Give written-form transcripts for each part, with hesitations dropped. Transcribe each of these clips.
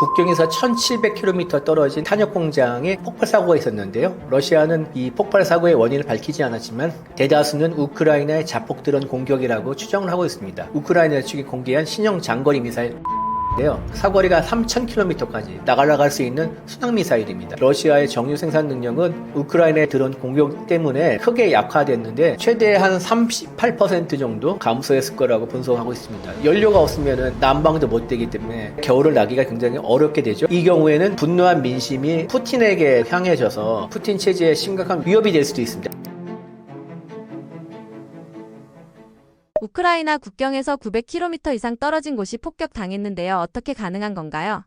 국경에서 1700km 떨어진 탄약 공장에 폭발 사고가 있었는데요. 러시아는 이 폭발 사고의 원인을 밝히지 않았지만 대다수는 우크라이나의 자폭 드론 공격이라고 추정을 하고 있습니다. 우크라이나 측이 공개한 신형 장거리 미사일 사거리가 3000km까지 나갈 수 있는 순항미사일입니다. 러시아의 정유 생산 능력은 우크라이나의 드론 공격 때문에 크게 약화됐는데 최대 한 38% 정도 감소했을 거라고 분석하고 있습니다. 연료가 없으면 난방도 못 되기 때문에 겨울을 나기가 굉장히 어렵게 되죠. 이 경우에는 분노한 민심이 푸틴에게 향해져서 푸틴 체제에 심각한 위협이 될 수도 있습니다. 우크라이나 국경에서 900km 이상 떨어진 곳이 폭격당했는데요. 어떻게 가능한 건가요?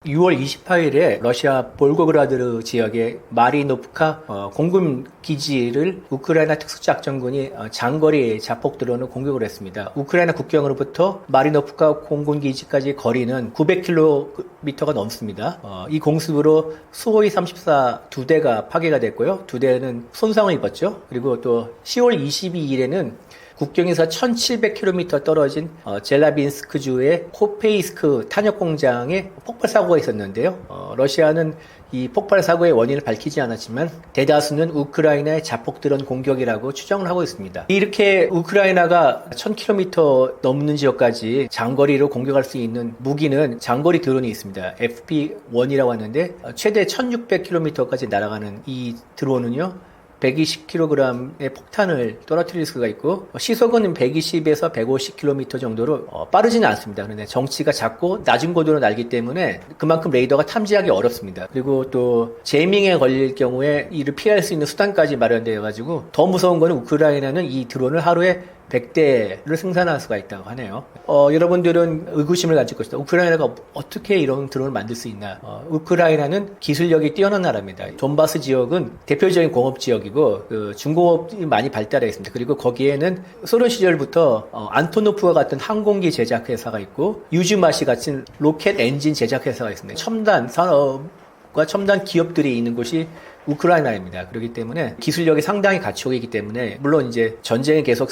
6월 28일에 러시아 볼고그라드 지역의 마리노프카 공군 기지를 우크라이나 특수작전군이 장거리 자폭 드론을 공격을 했습니다. 우크라이나 국경으로부터 마리노프카 공군 기지까지 거리는 900km가 넘습니다. 이 공습으로 수호이 34 두 대가 파괴가 됐고요. 두 대는 손상을 입었죠. 그리고 또 10월 22일에는 국경에서 1700km 떨어진 젤라빈스크주의 코페이스크 탄약 공장에 폭발 사고가 있었는데요. 러시아는 이 폭발 사고의 원인을 밝히지 않았지만 대다수는 우크라이나의 자폭 드론 공격이라고 추정을 하고 있습니다. 이렇게 우크라이나가 1000km 넘는 지역까지 장거리로 공격할 수 있는 무기는 장거리 드론이 있습니다. FP1이라고 하는데 최대 1600km까지 날아가는 이 드론은요. 120kg의 폭탄을 떨어뜨릴 수가 있고 시속은 120에서 150km 정도로 빠르지는 않습니다. 그런데 정치가 작고 낮은 고도로 날기 때문에 그만큼 레이더가 탐지하기 어렵습니다. 그리고 또 제밍에 걸릴 경우에 이를 피할 수 있는 수단까지 마련되어 가지고 더 무서운 거는 우크라이나는 이 드론을 하루에 100대를 생산할 수가 있다고 하네요. 여러분들은 의구심을 가질 것이다. 우크라이나가 어떻게 이런 드론을 만들 수 있나? 우크라이나는 기술력이 뛰어난 나라입니다. 돈바스 지역은 대표적인 공업 지역이고 중공업이 많이 발달해 있습니다. 그리고 거기에는 소련 시절부터 안토노프와 같은 항공기 제작 회사가 있고 유즈마시 같은 로켓 엔진 제작 회사가 있습니다. 첨단 산업과 첨단 기업들이 있는 곳이 우크라이나입니다. 그렇기 때문에 기술력이 상당히 갖추고 있기 때문에 물론 이제 전쟁에 계속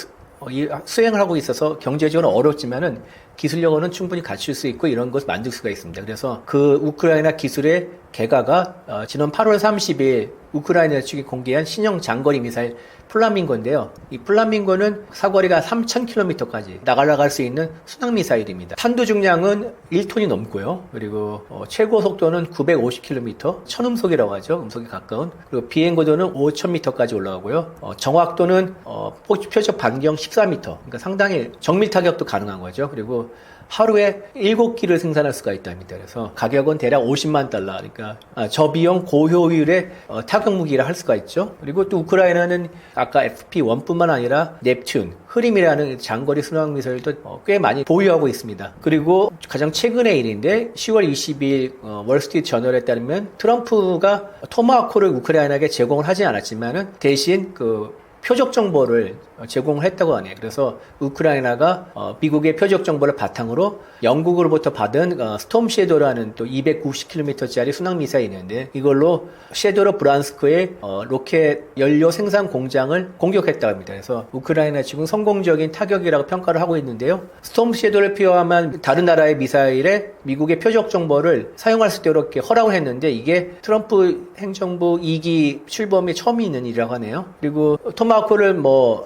수행을 하고 있어서 경제적으로 어렵지만은 기술력은 충분히 갖출 수 있고 이런 것을 만들 수가 있습니다. 그래서 그 우크라이나 기술의 개가가 지난 8월 30일 우크라이나 측이 공개한 신형 장거리 미사일 플라밍고인데요. 이 플라밍고는 사거리가 3000km까지 나갈 수 있는 순항미사일입니다. 탄두 중량은 1톤이 넘고요. 그리고 최고 속도는 950km, 천음속이라고 하죠. 음속에 가까운. 그리고 비행고도는 5000m까지 올라가고요. 정확도는 표적 반경 14m. 그러니까 상당히 정밀 타격도 가능한 거죠. 그리고 하루에 7기를 생산할 수가 있답니다. 그래서 가격은 대략 50만 달러. 그러니까 저비용 고효율의 타격 무기라 할 수가 있죠. 그리고 또 우크라이나는 아까 FP1뿐만 아니라 넵튠, 흐림이라는 장거리 순항 미사일도 꽤 많이 보유하고 있습니다. 그리고 가장 최근의 일인데 10월 22일 월스트리트 저널에 따르면 트럼프가 토마호크를 우크라이나에게 제공을 하지 않았지만은 대신 표적 정보를 제공을 했다고 하네요. 그래서 우크라이나가 미국의 표적 정보를 바탕으로 영국으로부터 받은 스톰 섀도우라는 또 290km짜리 순항 미사일이 있는데 이걸로 섀도우 브란스크의 로켓 연료 생산 공장을 공격했다고 합니다. 그래서 우크라이나 지금 성공적인 타격이라고 평가를 하고 있는데요. 스톰 섀도우를 포함한 다른 나라의 미사일에 미국의 표적 정보를 사용할 수 있도록 이렇게 허락을 했는데 이게 트럼프 행정부 2기 출범이 처음 있는 일이라고 하네요. 그리고 토마호크를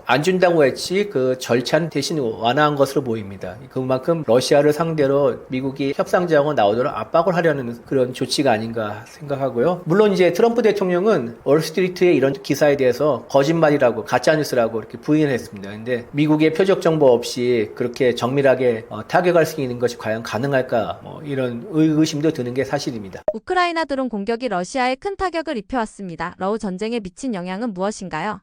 안 준다고 했지 그 절차는 대신 완화한 것으로 보입니다. 그만큼 러시아를 상대로 미국이 협상자하고 나오도록 압박을 하려는 그런 조치가 아닌가 생각하고요. 물론 이제 트럼프 대통령은 월스트리트의 이런 기사에 대해서 거짓말이라고 가짜뉴스라고 이렇게 부인을 했습니다. 근데 미국의 표적 정보 없이 그렇게 정밀하게 타격할 수 있는 것이 과연 가능할까 이런 의구심도 드는 게 사실입니다. 우크라이나 드론 공격이 러시아에 큰 타격을 입혀왔습니다. 러우 전쟁에 미친 영향은 무엇인가요?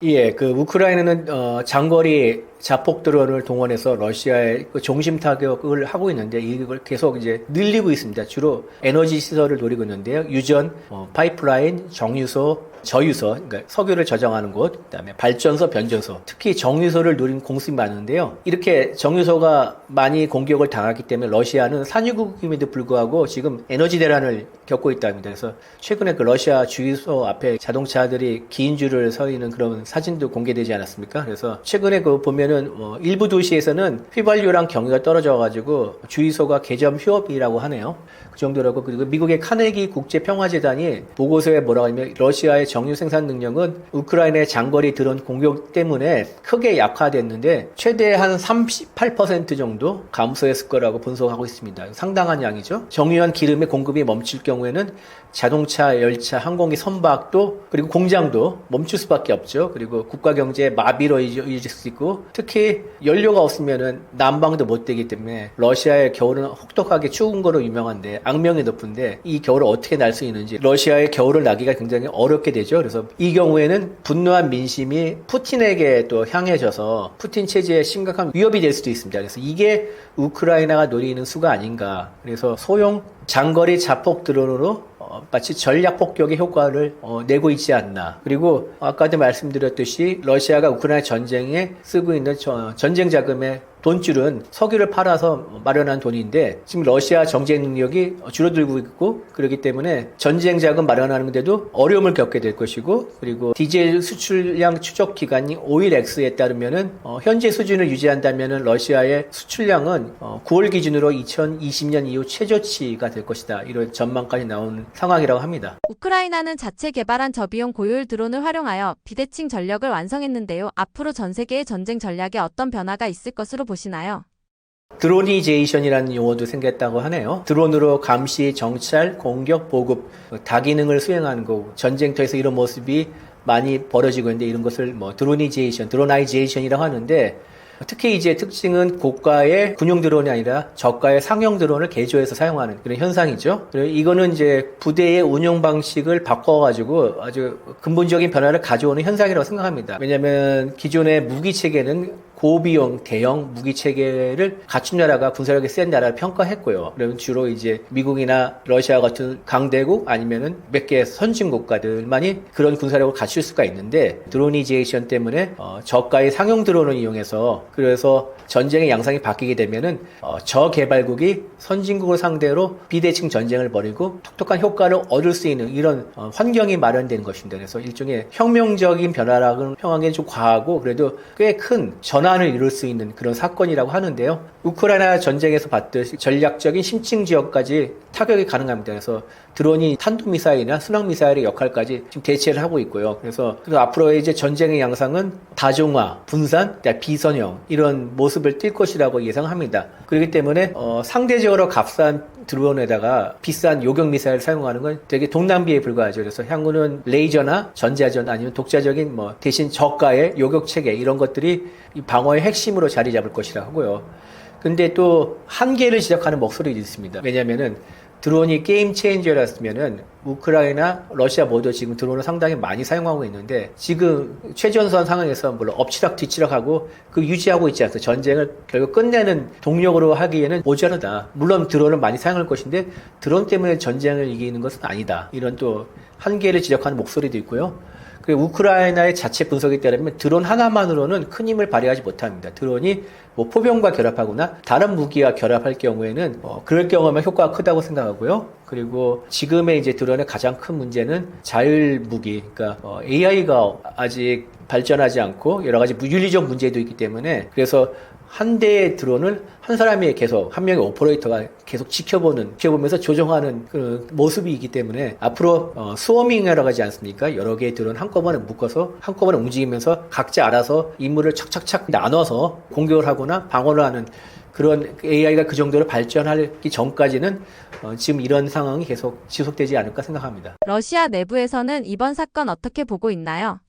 예, 우크라이나는 장거리 자폭 드론을 동원해서 러시아의 중심 타격을 하고 있는데 이걸 계속 이제 늘리고 있습니다. 주로 에너지 시설을 노리고 있는데요. 유전, 파이프라인, 정유소, 저유소, 그러니까 석유를 저장하는 곳, 그다음에 발전소, 변전소, 특히 정유소를 노린 공습이 많은데요. 이렇게 정유소가 많이 공격을 당하기 때문에 러시아는 산유국임에도 불구하고 지금 에너지 대란을 겪고 있답니다. 그래서 최근에 그 러시아 주유소 앞에 자동차들이 긴 줄을 서 있는 그런 사진도 공개되지 않았습니까? 그래서 최근에 그 보면은 일부 도시에서는 휘발유랑 경유가 떨어져가지고 주유소가 개점 휴업이라고 하네요. 그 정도라고. 그리고 미국의 카네기 국제평화재단이 보고서에 뭐라고 하냐면 러시아의 정유 생산 능력은 우크라이나의 장거리 드론 공격 때문에 크게 약화됐는데 최대 한 38% 정도 감소했을 거라고 분석하고 있습니다. 상당한 양이죠. 정유한 기름의 공급이 멈출 경우에는 자동차, 열차, 항공기 선박도 그리고 공장도 멈출 수밖에 없죠. 그리고 국가 경제의 마비로 이어질 수 있고 특히 연료가 없으면은 난방도 못 되기 때문에 러시아의 겨울은 혹독하게 추운 거로 유명한데 악명이 높은데 이 겨울을 어떻게 날 수 있는지 러시아의 겨울을 나기가 굉장히 어렵게 되죠. 그래서 이 경우에는 분노한 민심이 푸틴에게 또 향해져서 푸틴 체제에 심각한 위협이 될 수도 있습니다. 그래서 이게 우크라이나가 노리는 수가 아닌가. 그래서 소형 장거리 자폭 드론으로 마치 전략 폭격의 효과를 내고 있지 않나. 그리고 아까도 말씀드렸듯이 러시아가 우크라이나 전쟁에 쓰고 있는 전쟁 자금의 돈줄은 석유를 팔아서 마련한 돈인데 지금 러시아 정제 능력이 줄어들고 있고 그렇기 때문에 전쟁 자금 마련하는데도 어려움을 겪게 될 것이고 그리고 디젤 수출량 추적 기간이 5일X에 따르면은 현재 수준을 유지한다면은 러시아의 수출량은 9월 기준으로 2020년 이후 최저치가 될 것이다. 이런 전망까지 나오는 상황이라고 합니다. 우크라이나는 자체 개발한 저비용 고효율 드론을 활용하여 비대칭 전력을 완성했는데요. 앞으로 전 세계의 전쟁 전략에 어떤 변화가 있을 것으로 보시나요? 드로니제이션이라는 용어도 생겼다고 하네요. 드론으로 감시, 정찰, 공격, 보급, 다기능을 수행하는 거 전쟁터에서 이런 모습이 많이 벌어지고 있는데 이런 것을 드로나이제이션이라고 하는데 특히 이제 특징은 고가의 군용 드론이 아니라 저가의 상용 드론을 개조해서 사용하는 그런 현상이죠. 그리고 이거는 이제 부대의 운용 방식을 바꿔가지고 아주 근본적인 변화를 가져오는 현상이라고 생각합니다. 왜냐하면 기존의 무기 체계는 고비용 대형 무기 체계를 갖춘 나라가 군사력이 센 나라를 평가했고요. 그러면 주로 이제 미국이나 러시아 같은 강대국 아니면은 몇 개 선진 국가들만이 그런 군사력을 갖출 수가 있는데 드로니제이션 때문에 저가의 상용 드론을 이용해서 그래서 전쟁의 양상이 바뀌게 되면은 저개발국이 선진국을 상대로 비대칭 전쟁을 벌이고 톡톡한 효과를 얻을 수 있는 이런 환경이 마련되는 것입니다. 그래서 일종의 혁명적인 변화라고는 평하기엔 좀 과하고 그래도 꽤 큰 전환을 이룰 수 있는 그런 사건이라고 하는데요. 우크라이나 전쟁에서 봤듯이 전략적인 심층 지역까지 타격이 가능합니다. 그래서 드론이 탄도미사일이나 순항미사일의 역할까지 지금 대체를 하고 있고요. 그래서 앞으로 이제 전쟁의 양상은 다중화, 분산, 비선형 이런 모습을 띌 것이라고 예상합니다. 그렇기 때문에 상대적으로 값싼 드론에다가 비싼 요격 미사일을 사용하는 건 되게 동남비에 불과하죠. 그래서 향후는 레이저나 전자전 아니면 독자적인 대신 저가의 요격 체계 이런 것들이 이 방어의 핵심으로 자리 잡을 것이라고 하고요. 근데 또 한계를 지적하는 목소리도 있습니다. 왜냐면은 드론이 게임 체인저였으면은 우크라이나, 러시아 모두 지금 드론을 상당히 많이 사용하고 있는데 지금 최전선 상황에서 물론 엎치락 뒤치락하고 유지하고 있지 않습니까? 전쟁을 결국 끝내는 동력으로 하기에는 모자르다. 물론 드론을 많이 사용할 것인데 드론 때문에 전쟁을 이기는 것은 아니다. 이런 또 한계를 지적하는 목소리도 있고요. 그리고 우크라이나의 자체 분석에 따르면 드론 하나만으로는 큰 힘을 발휘하지 못합니다. 드론이 포병과 결합하거나 다른 무기와 결합할 경우에는 그럴 경우면 효과가 크다고 생각하고요. 그리고 지금의 이제 드론의 가장 큰 문제는 자율 무기, 그러니까 AI가 아직 발전하지 않고 여러 가지 윤리적 문제도 있기 때문에 그래서 한 대의 드론을 한 사람이 계속 한 명의 오퍼레이터가 계속 지켜보면서 조정하는 그 모습이 있기 때문에 앞으로 스워밍이라고 하지 않습니까? 여러 개의 드론 한꺼번에 묶어서 한꺼번에 움직이면서 각자 알아서 임무를 착착착 나눠서 공격을 하거나 방어를 하는 그런 AI가 그 정도로 발전하기 전까지는 지금 이런 상황이 계속 지속되지 않을까 생각합니다. 러시아 내부에서는 이번 사건 어떻게 보고 있나요?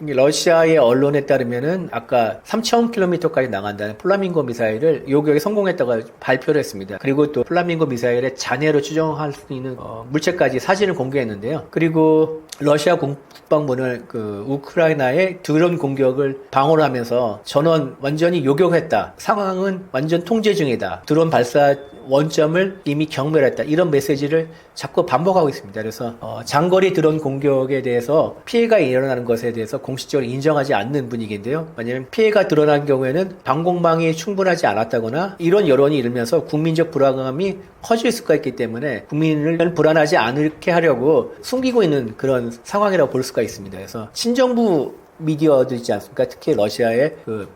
러시아의 언론에 따르면은 아까 3,000km까지 나간다는 플라밍고 미사일을 요격에 성공했다고 발표를 했습니다. 그리고 또 플라밍고 미사일의 잔해로 추정할 수 있는 물체까지 사진을 공개했는데요. 그리고 러시아 국방부는 우크라이나의 드론 공격을 방어를 하면서 전원 완전히 요격했다. 상황은 완전 통제 중이다. 드론 발사 원점을 이미 경멸했다. 이런 메시지를 자꾸 반복하고 있습니다. 그래서 장거리 드론 공격에 대해서 피해가 일어나는 것에 대해서 공식적으로 인정하지 않는 분위기인데요. 왜냐하면 피해가 드러난 경우에는 방공망이 충분하지 않았다거나 이런 여론이 일면서 국민적 불안감이 커질 수가 있기 때문에 국민을 불안하지 않게 하려고 숨기고 있는 그런 상황이라고 볼 수가 있습니다. 그래서 친정부 미디어도 있지 않습니까? 특히 러시아의 그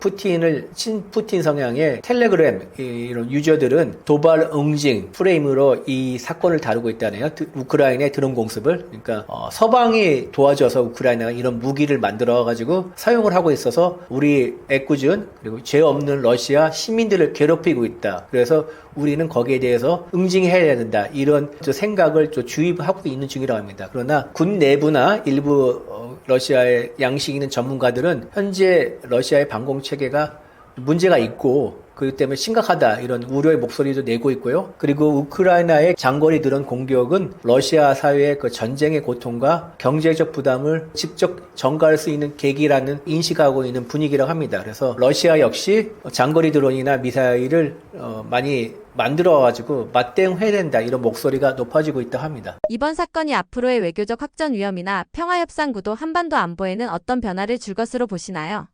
친푸틴 성향의 텔레그램 이런 유저들은 도발 응징 프레임으로 이 사건을 다루고 있다네요. 우크라이나의 드론 공습을. 그러니까 서방이 도와줘서 우크라이나가 이런 무기를 만들어 가지고 사용을 하고 있어서 우리 애꿎은 그리고 죄 없는 러시아 시민들을 괴롭히고 있다. 그래서 우리는 거기에 대해서 응징해야 된다. 이런 생각을 주입하고 있는 중이라고 합니다. 그러나 군 내부나 일부 러시아의 양식 있는 전문가들은 현재 러시아의 방공 체계가 문제가 있고 그렇기 때문에 심각하다 이런 우려의 목소리도 내고 있고요. 그리고 우크라이나의 장거리 드론 공격은 러시아 사회의 그 전쟁의 고통과 경제적 부담을 직접 전가할 수 있는 계기라는 인식하고 있는 분위기라고 합니다. 그래서 러시아 역시 장거리 드론이나 미사일을 많이 만들어가지고 맞대응해야 된다 이런 목소리가 높아지고 있다고 합니다. 이번 사건이 앞으로의 외교적 확전 위험이나 평화협상 구도 한반도 안보에는 어떤 변화를 줄 것으로 보시나요?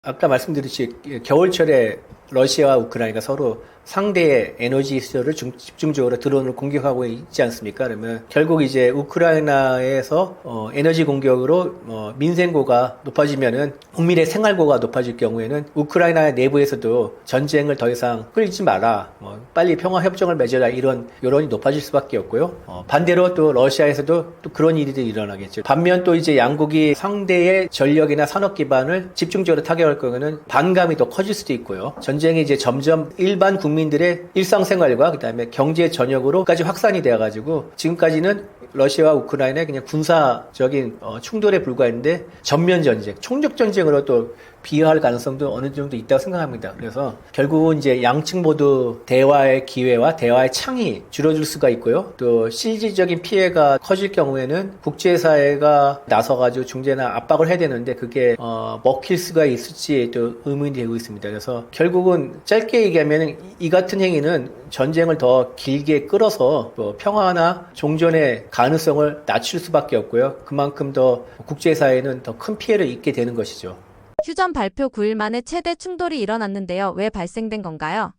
아까 말씀드렸듯이 겨울철에 러시아와 우크라이나가 서로 상대의 에너지 시설을 집중적으로 드론을 공격하고 있지 않습니까? 그러면 결국 이제 우크라이나에서 에너지 공격으로 민생고가 높아지면은 국민의 생활고가 높아질 경우에는 우크라이나 내부에서도 전쟁을 더 이상 끌지 마라, 빨리 평화 협정을 맺어라 이런 여론이 높아질 수밖에 없고요. 반대로 또 러시아에서도 또 그런 일이 일어나겠죠. 반면 또 이제 양국이 상대의 전력이나 산업 기반을 집중적으로 타격할 경우에는 반감이 더 커질 수도 있고요. 전쟁이 이제 점점 일반 국민들의 일상생활과 그다음에 경제 전역으로까지 확산이 되어가지고 지금까지는 러시아와 우크라이나의 그냥 군사적인 충돌에 불과했는데 전면 전쟁, 총력 전쟁으로 또 비화할 가능성도 어느 정도 있다고 생각합니다. 그래서 결국은 이제 양측 모두 대화의 기회와 대화의 창이 줄어들 수가 있고요. 또 실질적인 피해가 커질 경우에는 국제사회가 나서가지고 중재나 압박을 해야 되는데 그게 먹힐 수가 있을지 또 의문이 되고 있습니다. 그래서 결국은 짧게 얘기하면 이 같은 행위는 전쟁을 더 길게 끌어서 또 평화나 종전의 가능성을 낮출 수밖에 없고요. 그만큼 더 국제사회는 더 큰 피해를 입게 되는 것이죠. 휴전 발표 9일 만에 최대 충돌이 일어났는데요. 왜 발생된 건가요?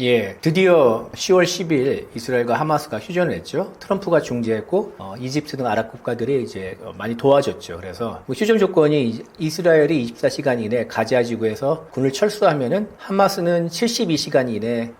예, 드디어 10월 10일 이스라엘과 하마스가 휴전을 했죠. 트럼프가 중재했고 이집트 등 아랍 국가들이 이제 많이 도와줬죠. 그래서 휴전 조건이 이스라엘이 24시간 이내 가자 지구에서 군을 철수하면은 하마스는 72시간 이내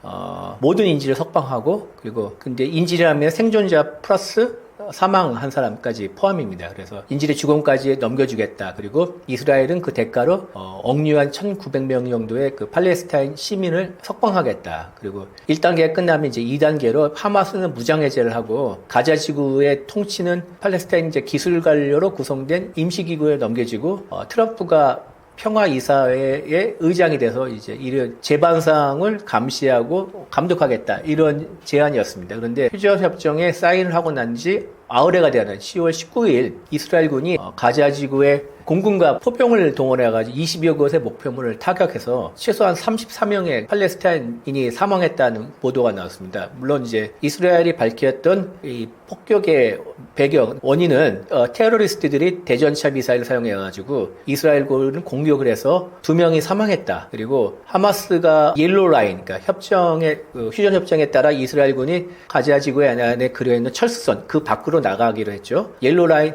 모든 인질을 석방하고 그리고 근데 인질이라면 생존자 플러스 사망한 사람까지 포함입니다. 그래서 인질의 죽음까지 넘겨주겠다. 그리고 이스라엘은 그 대가로 억류한 1,900명 정도의 그 팔레스타인 시민을 석방하겠다. 그리고 1단계가 끝나면 이제 2단계로 하마스는 무장해제를 하고 가자 지구의 통치는 팔레스타인 이제 기술관료로 구성된 임시기구에 넘겨지고 트럼프가 평화이사회의 의장이 돼서 이제 이런 재반상을 감시하고 감독하겠다 이런 제안이었습니다. 그런데 휴전협정에 사인을 하고 난 지 아흘해가 되는 10월 19일 이스라엘군이 가자 지구에 공군과 포병을 동원해가지고 20여 곳의 목표물을 타격해서 최소한 34명의 팔레스타인인이 사망했다는 보도가 나왔습니다. 물론 이제 이스라엘이 밝혔던 이 폭격의 배경 원인은 테러리스트들이 대전차 미사일을 사용해가지고 이스라엘군을 공격을 해서 2명이 사망했다. 그리고 하마스가 옐로우 라인, 그러니까 휴전 협정에 따라 이스라엘군이 가자 지구의 안에 그려있는 철수선 그 밖으로 나가기로 했죠. 옐로우 라인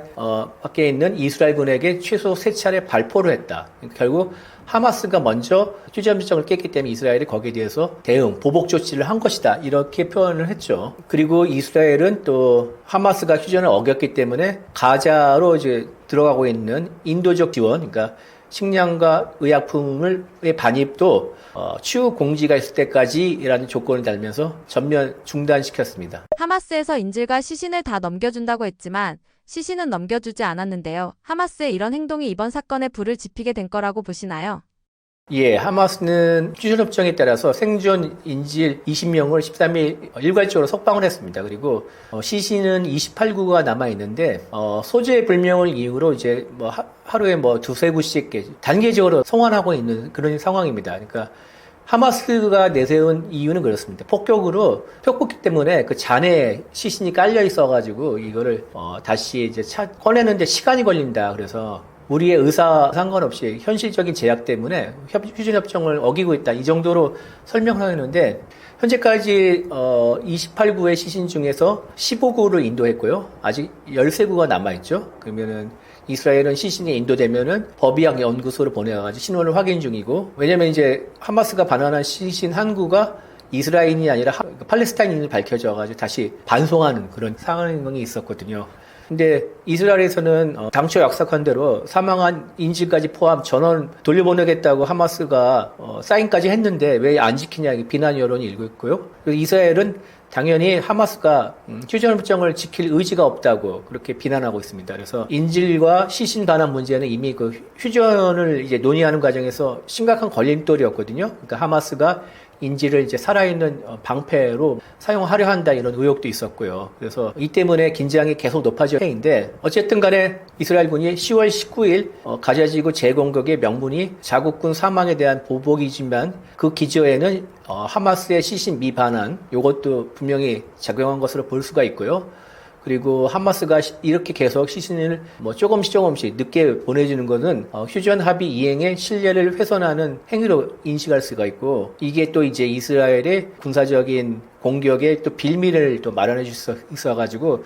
밖에 있는 이스라엘군에게 최소 3차례 발포를 했다. 결국 하마스가 먼저 휴전협정을 깼기 때문에 이스라엘이 거기에 대해서 대응, 보복 조치를 한 것이다. 이렇게 표현을 했죠. 그리고 이스라엘은 또 하마스가 휴전을 어겼기 때문에 가자로 이제 들어가고 있는 인도적 지원, 그러니까 식량과 의약품의 반입도 추후 공지가 있을 때까지라는 조건을 달면서 전면 중단시켰습니다. 하마스에서 인질과 시신을 다 넘겨준다고 했지만 시신은 넘겨주지 않았는데요. 하마스의 이런 행동이 이번 사건에 불을 지피게 된 거라고 보시나요? 예, 하마스는 휴전협정에 따라서 생존 인질 20명을 13일 일괄적으로 석방을 했습니다. 그리고 시신은 28구가 남아 있는데 소재 불명을 이유로 이제 하루에 두세 구씩 단계적으로 송환하고 있는 그런 상황입니다. 그러니까 하마스가 내세운 이유는 그렇습니다. 폭격으로 폭격기 때문에 그 잔에 시신이 깔려 있어가지고 이거를 다시 이제 꺼내는데 시간이 걸린다. 그래서 우리의 의사 상관없이 현실적인 제약 때문에 휴전협정을 어기고 있다. 이 정도로 설명하는데 현재까지 28구의 시신 중에서 15구를 인도했고요. 아직 13구가 남아있죠. 그러면은 이스라엘은 시신이 인도되면은 법의학 연구소로 보내가지고 신원을 확인 중이고, 왜냐면 이제 하마스가 반환한 시신 한 구가 이스라엘인이 아니라 팔레스타인인을 밝혀져가지고 다시 반송하는 그런 상황이 있었거든요. 근데 이스라엘에서는 당초 약속한 대로 사망한 인질까지 포함 전원 돌려보내겠다고 하마스가 사인까지 했는데 왜 안 지키냐 비난 여론이 일고 있고요. 이스라엘은 당연히 하마스가 휴전협정을 지킬 의지가 없다고 그렇게 비난하고 있습니다. 그래서 인질과 시신 반환 문제는 이미 그 휴전을 이제 논의하는 과정에서 심각한 걸림돌이었거든요. 그러니까 하마스가 인질을 이제 살아있는 방패로 사용하려 한다 이런 의혹도 있었고요. 그래서 이 때문에 긴장이 계속 높아질 해인데 어쨌든 간에 이스라엘군이 10월 19일 가자지구 재공격의 명분이 자국군 사망에 대한 보복이지만 그 기저에는 하마스의 시신 미반환 이것도 분명히 작용한 것으로 볼 수가 있고요. 그리고 하마스가 이렇게 계속 시신을 조금씩 늦게 보내주는 것은 휴전 합의 이행의 신뢰를 훼손하는 행위로 인식할 수가 있고, 이게 또 이제 이스라엘의 군사적인 공격에 또 빌미를 또 마련해 줄 수 있어가지고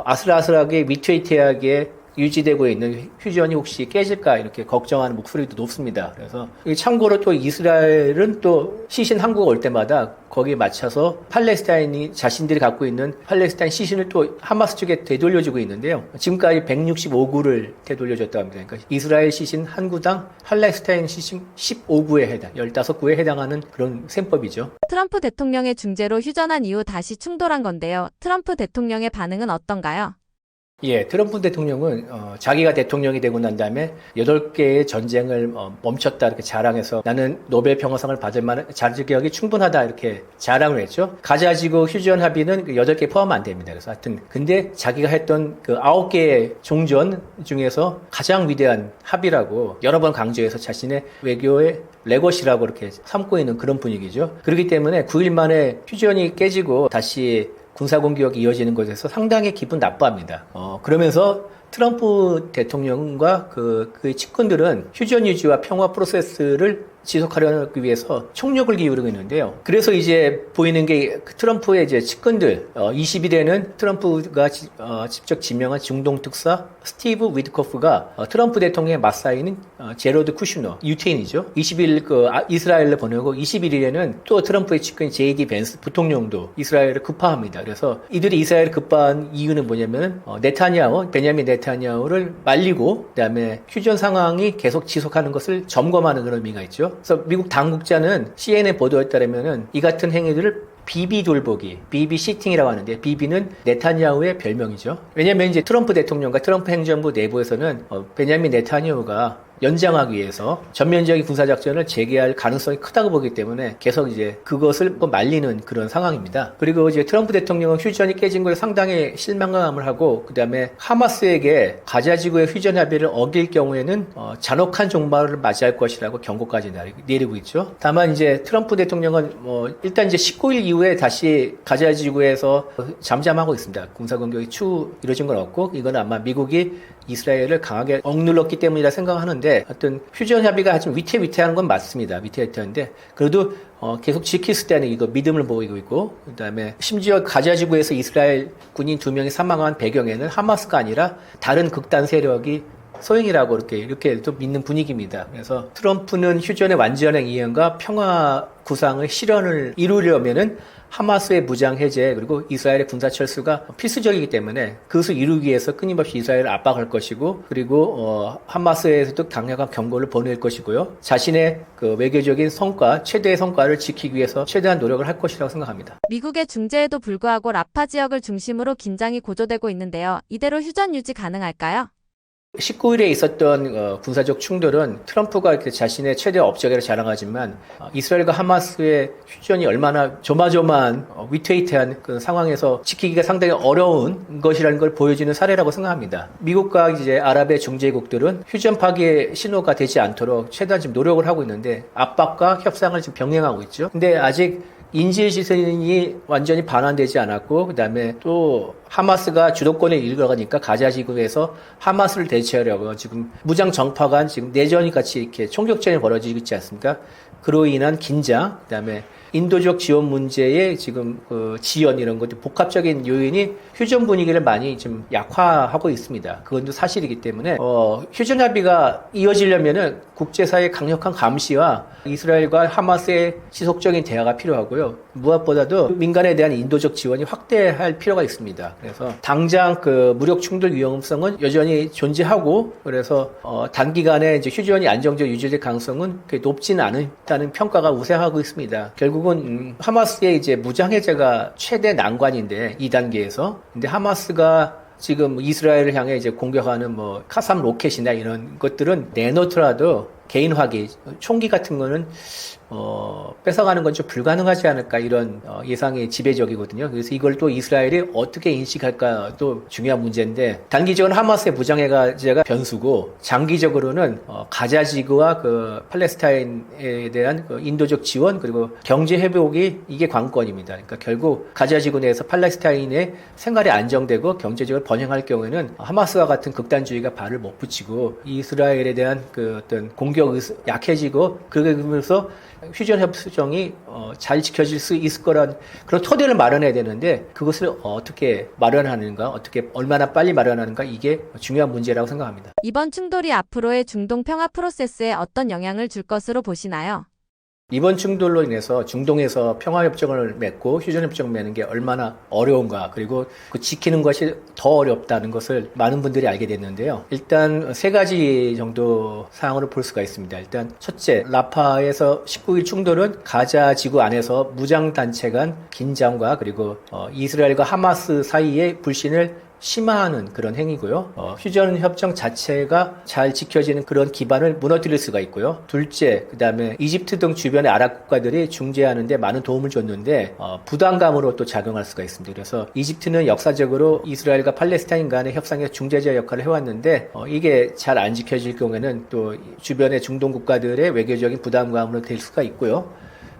아슬아슬하게 위태위태하게 유지되고 있는 휴전이 혹시 깨질까 이렇게 걱정하는 목소리도 높습니다. 그래서 참고로 또 이스라엘은 또 시신 한 구가 올 때마다 거기에 맞춰서 팔레스타인이 자신들이 갖고 있는 팔레스타인 시신을 또 하마스 쪽에 되돌려주고 있는데요. 지금까지 165구를 되돌려줬다고 합니다. 그러니까 이스라엘 시신 한 구당 팔레스타인 시신 15구에 해당, 15구에 해당하는 그런 셈법이죠. 트럼프 대통령의 중재로 휴전한 이후 다시 충돌한 건데요. 트럼프 대통령의 반응은 어떤가요? 예, 트럼프 대통령은 자기가 대통령이 되고 난 다음에 8개의 전쟁을 멈췄다 이렇게 자랑해서 나는 노벨 평화상을 받을 만한 자격이 충분하다 이렇게 자랑을 했죠. 가자지구 휴전 합의는 8개 포함 안 됩니다. 그래서 하여튼 근데 자기가 했던 그 9개의 종전 중에서 가장 위대한 합의라고 여러 번 강조해서 자신의 외교의 레거시라고 이렇게 삼고 있는 그런 분위기죠. 그렇기 때문에 9일 만에 휴전이 깨지고 다시 군사공격이 이어지는 것에서 상당히 기분 나빠합니다. 그러면서 트럼프 대통령과 그 측근들은 휴전 유지와 평화 프로세스를 지속하려기 위해서 총력을 기울이고 있는데요. 그래서 이제 보이는 게 트럼프의 이제 측근들, 20일에는 트럼프가 직접 지명한 중동 특사 스티브 위트코프가 트럼프 대통령의 맞사이는 제로드 쿠슈너, 유태인이죠. 20일 이스라엘을 보내고 21일에는 또 트럼프의 측근 JD 벤스 부통령도 이스라엘을 급파합니다. 그래서 이들이 이스라엘을 급파한 이유는 뭐냐면 베냐민 네타냐후를 말리고 그다음에 휴전 상황이 계속 지속하는 것을 점검하는 그런 의미가 있죠. 그래서 미국 당국자는 CNN 보도에 따르면은 이 같은 행위들을 비비 돌보기, 비비 시팅이라고 하는데 비비는 네타냐후의 별명이죠. 왜냐하면 이제 트럼프 대통령과 트럼프 행정부 내부에서는 베냐민 네타냐후가 연장하기 위해서 전면적인 군사작전을 재개할 가능성이 크다고 보기 때문에 계속 이제 그것을 말리는 그런 상황입니다. 그리고 이제 트럼프 대통령은 휴전이 깨진 것에 상당히 실망감을 하고 그 다음에 하마스에게 가자지구의 휴전 합의를 어길 경우에는 잔혹한 종말을 맞이할 것이라고 경고까지 내리고 있죠. 다만 이제 트럼프 대통령은 일단 이제 19일 이후에 다시 가자지구에서 잠잠하고 있습니다. 군사공격이 추후 이루어진 건 없고 이건 아마 미국이 이스라엘을 강하게 억눌렀기 때문이라 생각하는데 하여튼 휴전 합의가 좀 위태위태한 건 맞습니다. 위태위태한데 그래도 계속 지킬 수 있다는 이거 믿음을 보이고 있고 그다음에 심지어 가자지구에서 이스라엘 군인 2명이 사망한 배경에는 하마스가 아니라 다른 극단 세력이 소행이라고 이렇게 또 믿는 분위기입니다. 그래서 트럼프는 휴전의 완전한 이행과 평화 구상의 실현을 이루려면은 하마스의 무장 해제 그리고 이스라엘의 군사 철수가 필수적이기 때문에 그것을 이루기 위해서 끊임없이 이스라엘을 압박할 것이고 그리고 하마스에서도 강력한 경고를 보낼 것이고요. 자신의 그 외교적인 성과, 최대의 성과를 지키기 위해서 최대한 노력을 할 것이라고 생각합니다. 미국의 중재에도 불구하고 라파 지역을 중심으로 긴장이 고조되고 있는데요. 이대로 휴전 유지 가능할까요? 19일에 있었던 군사적 충돌은 트럼프가 이렇게 자신의 최대 업적이라 자랑하지만 이스라엘과 하마스의 휴전이 얼마나 조마조마한 위태위태한 그 상황에서 지키기가 상당히 어려운 것이라는 걸 보여주는 사례라고 생각합니다. 미국과 이제 아랍의 중재국들은 휴전 파기의 신호가 되지 않도록 최대한 지금 노력을 하고 있는데 압박과 협상을 지금 병행하고 있죠. 근데 아직 인질 시선이 완전히 반환되지 않았고, 그 다음에 또 하마스가 주도권을 잃어가니까 가자 지구에서 하마스를 대체하려고 지금 무장 정파간 지금 내전이 같이 이렇게 총격전이 벌어지고 있지 않습니까? 그로 인한 긴장, 그 다음에 인도적 지원 문제의 지금 그 지연 이런 것들 복합적인 요인이 휴전 분위기를 많이 좀 약화하고 있습니다. 그건 또 사실이기 때문에 휴전 합의가 이어지려면은 국제사회의 강력한 감시와 이스라엘과 하마스의 지속적인 대화가 필요하고요. 무엇보다도 민간에 대한 인도적 지원이 확대할 필요가 있습니다. 그래서 당장 그 무력 충돌 위험성은 여전히 존재하고 그래서 단기간에 이제 휴전이 안정적으로 유지될 가능성은 그렇게 높지는 않다는 평가가 우세하고 있습니다. 결국은 하마스의 이제 무장 해제가 최대 난관인데 2단계에서 근데 하마스가 지금 이스라엘을 향해 이제 공격하는 뭐 카삼 로켓이나 이런 것들은 내놓더라도 개인화기, 총기 같은 거는 뺏어가는 건 좀 불가능하지 않을까 이런 예상이 지배적이거든요. 그래서 이걸 또 이스라엘이 어떻게 인식할까도 중요한 문제인데 단기적으로 하마스의 무장해제가 변수고 장기적으로는 가자 지구와 그 팔레스타인에 대한 그 인도적 지원 그리고 경제 회복이 이게 관건입니다. 그러니까 결국 가자 지구 내에서 팔레스타인의 생활이 안정되고 경제적으로 번영할 경우에는 하마스와 같은 극단주의가 발을 못 붙이고 이스라엘에 대한 그 어떤 공격 약해지고 그러면서 휴전 협정이 잘 지켜질 수 있을 거란 그런 토대를 마련해야 되는데 그것을 어떻게 마련하는가, 어떻게 얼마나 빨리 마련하는가 이게 중요한 문제라고 생각합니다. 이번 충돌이 앞으로의 중동 평화 프로세스에 어떤 영향을 줄 것으로 보시나요? 이번 충돌로 인해서 중동에서 평화협정을 맺고 휴전협정을 맺는 게 얼마나 어려운가 그리고 그 지키는 것이 더 어렵다는 것을 많은 분들이 알게 됐는데요. 일단 세 가지 정도 사항으로 볼 수가 있습니다. 일단 첫째, 라파에서 19일 충돌은 가자 지구 안에서 무장단체 간 긴장과 그리고 이스라엘과 하마스 사이의 불신을 심화하는 그런 행위고요. 휴전 협정 자체가 잘 지켜지는 그런 기반을 무너뜨릴 수가 있고요. 둘째, 그 다음에 이집트 등 주변의 아랍 국가들이 중재하는데 많은 도움을 줬는데 부담감으로 또 작용할 수가 있습니다. 그래서 이집트는 역사적으로 이스라엘과 팔레스타인 간의 협상의 중재자 역할을 해왔는데 이게 잘 안 지켜질 경우에는 또 주변의 중동 국가들의 외교적인 부담감으로 될 수가 있고요.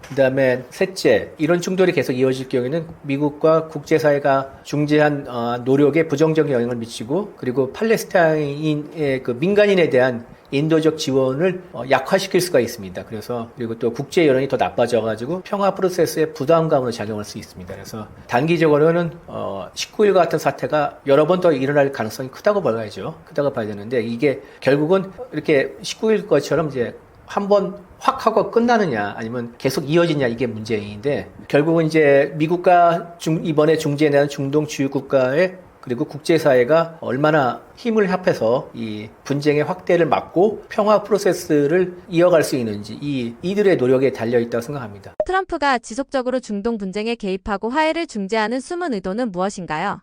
그 다음에 셋째, 이런 충돌이 계속 이어질 경우에는 미국과 국제사회가 중재한 노력에 부정적 영향을 미치고 그리고 팔레스타인의 그 민간인에 대한 인도적 지원을 약화시킬 수가 있습니다. 그래서 그리고 또 국제 여론이 더 나빠져가지고 평화 프로세스에 부담감으로 작용할 수 있습니다. 그래서 단기적으로는 19일 같은 사태가 여러 번 더 일어날 가능성이 크다고 봐야 되는데 이게 결국은 이렇게 19일 것처럼 이제 한번 확 하고 끝나느냐 아니면 계속 이어지냐 이게 문제인데 결국은 이제 미국과 이번에 중재하는 중동 주요 국가의 그리고 국제사회가 얼마나 힘을 합해서 이 분쟁의 확대를 막고 평화 프로세스를 이어갈 수 있는지 이들의 노력에 달려있다고 생각합니다. 트럼프가 지속적으로 중동 분쟁에 개입하고 화해를 중재하는 숨은 의도는 무엇인가요?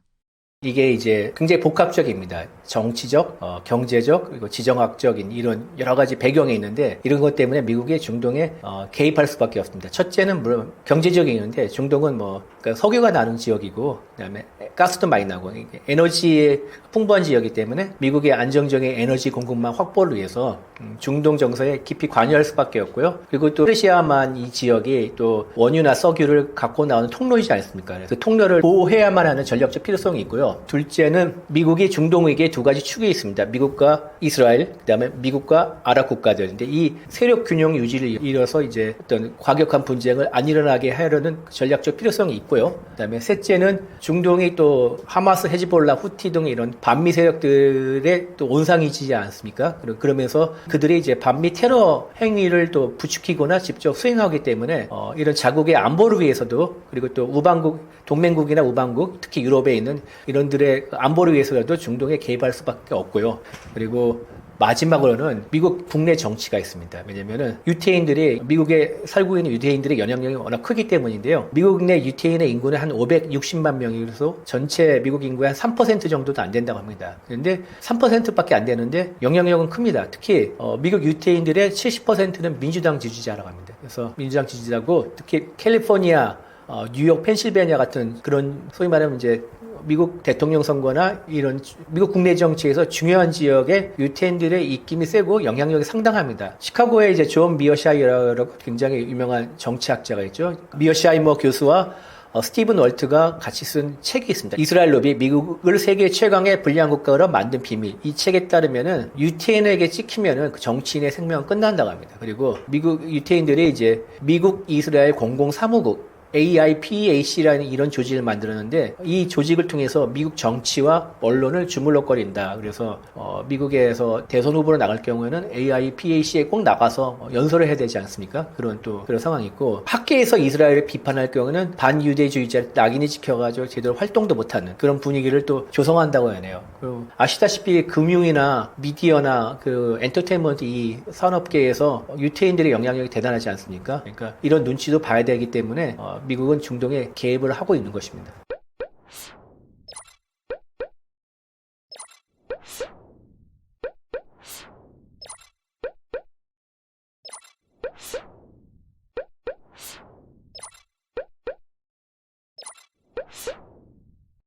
이게 이제 굉장히 복합적입니다. 정치적, 경제적, 그리고 지정학적인 이런 여러 가지 배경이 있는데 이런 것 때문에 미국이 중동에 개입할 수밖에 없습니다. 첫째는 물론 경제적인 이유인데 중동은 그러니까 석유가 나는 지역이고 그다음에 가스도 많이 나고 에너지에 풍부한 지역이기 때문에 미국의 안정적인 에너지 공급망 확보를 위해서 중동 정세에 깊이 관여할 수밖에 없고요. 그리고 또 페르시아만 이 지역이 또 원유나 석유를 갖고 나오는 통로이지 않습니까? 그 통로를 보호해야만 하는 전략적 필요성이 있고요. 둘째는 미국이 중동 위기에 두 가지 축이 있습니다. 미국과 이스라엘, 그다음에 미국과 아랍 국가들. 근데 이 세력 균형 유지를 이뤄서 이제 어떤 과격한 분쟁을 안 일어나게 하려는 전략적 필요성이 있고요. 그다음에 셋째는 중동이 또 하마스, 헤즈볼라, 후티 등 이런 반미 세력들의 또 온상이지 않습니까? 그러면서 그들이 이제 반미 테러 행위를 또 부추기거나 직접 수행하기 때문에 이런 자국의 안보를 위해서도 그리고 또 우방국, 동맹국이나 우방국, 특히 유럽에 있는 이런들의 안보를 위해서라도 중동에 개입할 수밖에 없고요. 그리고 마지막으로는 미국 국내 정치가 있습니다. 왜냐면은 유태인들이 미국에 살고 있는 유태인들의 영향력이 워낙 크기 때문인데요. 미국 내 유태인의 인구는 한 560만 명이라서 전체 미국 인구의 한 3% 정도도 안 된다고 합니다. 그런데 3%밖에 안 되는데 영향력은 큽니다. 특히 미국 유태인들의 70%는 민주당 지지자라고 합니다. 그래서 민주당 지지자고 특히 캘리포니아, 뉴욕, 펜실베니아 같은 그런 소위 말하면 이제 미국 대통령 선거나 이런 미국 국내 정치에서 중요한 지역에 유태인들의 입김이 세고 영향력이 상당합니다. 시카고에 이제 존 미어샤이어라고 굉장히 유명한 정치학자가 있죠. 미어샤이머 교수와 스티븐 월트가 같이 쓴 책이 있습니다. 이스라엘 로비 미국을 세계 최강의 불량 국가로 만든 비밀. 이 책에 따르면은 유태인에게 찍히면은 그 정치인의 생명은 끝난다고 합니다. 그리고 미국 유태인들이 이제 미국 이스라엘 공공사무국 AIPAC라는 이런 조직을 만들었는데 이 조직을 통해서 미국 정치와 언론을 주물럭거린다. 그래서 미국에서 대선 후보로 나갈 경우에는 AIPAC에 꼭 나가서 연설을 해야 되지 않습니까? 그런 상황이 있고 학계에서 이스라엘을 비판할 경우는 반유대주의자를 낙인이 찍혀가지고 제대로 활동도 못하는 그런 분위기를 또 조성한다고 하네요. 그리고 아시다시피 금융이나 미디어나 그 엔터테인먼트 이 산업계에서 유태인들의 영향력이 대단하지 않습니까? 그러니까 이런 눈치도 봐야 되기 때문에 미국은 중동에 개입을 하고 있는 것입니다.